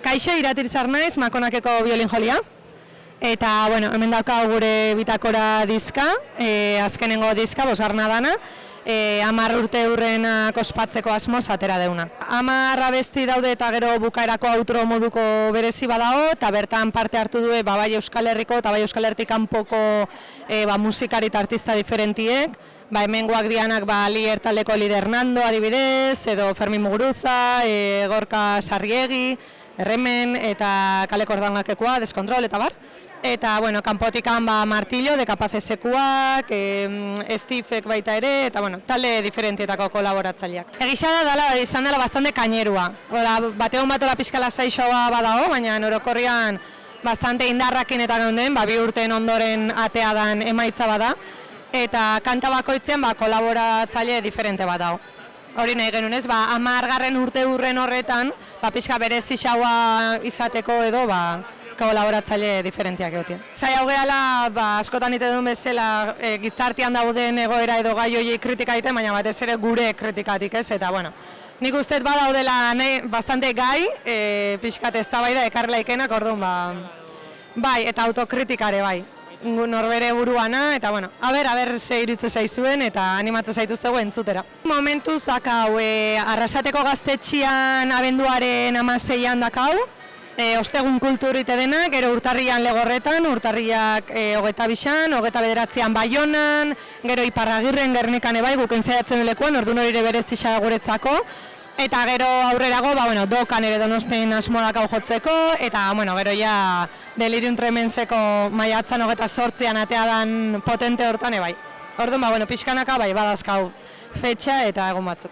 Kaixo, Iratirzar naiz, Makonakeko biolin jolia. Eta, bueno, hemen daukagu gure bitakora diska, azkenengo diska, bosgarna dana, 10 urte hurrenak ospatzeko asmoz atera deuna. 10 abesti daude eta gero bukaerako outro moduko berezi badao, eta bertan parte hartu du bai Euskal Herriko eta bai Euskal Herritik kanpoko musikari eta artista diferentiek. Hemengoak dianak Lier taldeko Lider Hernando adibidez, edo Fermin Muguruza, Gorka Sarriegi, Erremen eta Kaleko Ordangakekoa, Deskontrol eta bar. Eta, bueno, kanpotikan Martillo, de Kapazesekuak, Estifek baita ere, eta, bueno, talde diferentietako kolaboratzaileak. Egisa da, izan dela bastante kainerua. Batean batola pixkala saixoa badao, baina orokorrian bastante indarrakin eta geunden, 2 urteen ondoren atea dan emaitza bada. Eta kanta bakoitzean kolaboratzaile diferente bat dago. Hori nahi genuen ez, 10. urte hurren horretan, pixka berezi xaua izateko edo kolaboratzaile diferenteak egotia. Zai hau gehala, askotan ite duen bezala, gizartean dauden egoera edo gai horiei kritika egiten, baina batez ere gure kritikatik ez, eta bueno. Nik usteet badaudela bastante gai, pixkat eztabaida ekarrela ikenak, orduan bai, eta autokritikare bai. Norbere buruana, eta bueno, aber ze iritze zaizuen eta animatzen zaituztegu entzutera. Momentuz dakau, Arrasateko Gaztetxian abenduaren 16an dakau, ostegun kulturite dena, gero urtarrian Legorretan, urtarriak 22an, 29an Baionan, gero Iparragirren Gernikan ebai, guken zaiatzen lekuan, ordu norire berezisa guretzako. Eta gero aurrerago, Dokan ere Donostian asmoak hau jotzeko, eta gero ja Delirium Tremenseko maiatzan 28an atea dan potente hortan ebai. Orduan, pixkanaka badazkau fetxa eta egun batzuk.